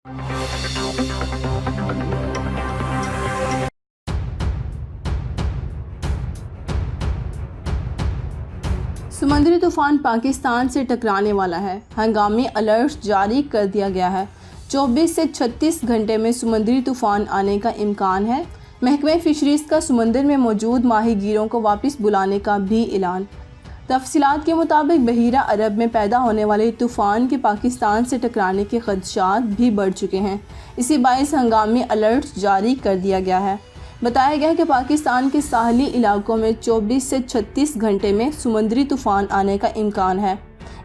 سمندری طوفان پاکستان سے ٹکرانے والا ہے، ہنگامی الرٹ جاری کر دیا گیا ہے۔ 24 سے 36 گھنٹے میں سمندری طوفان آنے کا امکان ہے۔ محکمہ فشریز کا سمندر میں موجود ماہی گیروں کو واپس بلانے کا بھی اعلان۔ تفصیلات کے مطابق بحیرہ عرب میں پیدا ہونے والے طوفان کے پاکستان سے ٹکرانے کے خدشات بھی بڑھ چکے ہیں، اسی باعث ہنگامی الرٹ جاری کر دیا گیا ہے۔ بتایا گیا کہ پاکستان کے ساحلی علاقوں میں 24 سے 36 گھنٹے میں سمندری طوفان آنے کا امکان ہے۔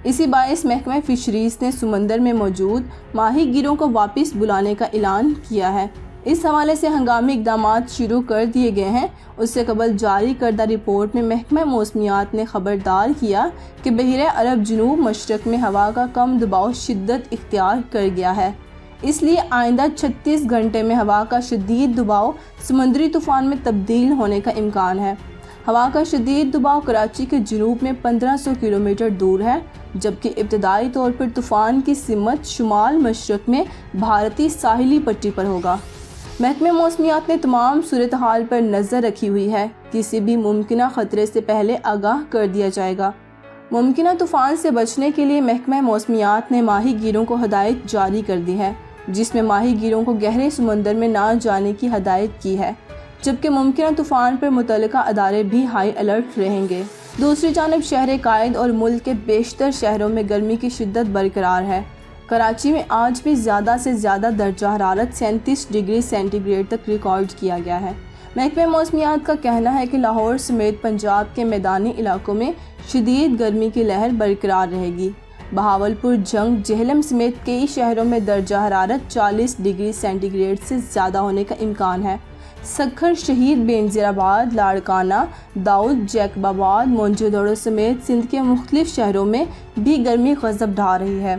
اسی باعث محکمہ فشریز نے سمندر میں موجود ماہی گیروں کو واپس بلانے کا اعلان کیا ہے۔ اس حوالے سے ہنگامی اقدامات شروع کر دیے گئے ہیں۔ اس سے قبل جاری کردہ رپورٹ میں محکمہ موسمیات نے خبردار کیا کہ بحیرہ عرب جنوب مشرق میں ہوا کا کم دباؤ شدت اختیار کر گیا ہے، اس لیے آئندہ 36 گھنٹے میں ہوا کا شدید دباؤ سمندری طوفان میں تبدیل ہونے کا امکان ہے۔ ہوا کا شدید دباؤ کراچی کے جنوب میں 1500 کلومیٹر دور ہے، جبکہ ابتدائی طور پر طوفان کی سمت شمال مشرق میں بھارتی ساحلی پٹی پر ہوگا۔ محکمہ موسمیات نے تمام صورتحال پر نظر رکھی ہوئی ہے، کسی بھی ممکنہ خطرے سے پہلے آگاہ کر دیا جائے گا۔ ممکنہ طوفان سے بچنے کے لیے محکمہ موسمیات نے ماہی گیروں کو ہدایت جاری کر دی ہے، جس میں ماہی گیروں کو گہرے سمندر میں نہ جانے کی ہدایت کی ہے، جبکہ ممکنہ طوفان پر متعلقہ ادارے بھی ہائی الرٹ رہیں گے۔ دوسری جانب شہر قائد اور ملک کے بیشتر شہروں میں گرمی کی شدت برقرار ہے۔ کراچی میں آج بھی زیادہ سے زیادہ درجہ حرارت 37 ڈگری سینٹی گریڈ تک ریکارڈ کیا گیا ہے۔ محکمہ موسمیات کا کہنا ہے کہ لاہور سمیت پنجاب کے میدانی علاقوں میں شدید گرمی کی لہر برقرار رہے گی۔ بہاولپور، جنگ، جہلم سمیت کئی شہروں میں درجہ حرارت 40 ڈگری سینٹی گریڈ سے زیادہ ہونے کا امکان ہے۔ سکھر، شہید بینظیر آباد، لاڑکانہ، داؤد، جیکب آباد، موئنجو سمیت سندھ کے مختلف شہروں میں بھی گرمی غضب ڈھا رہی ہے۔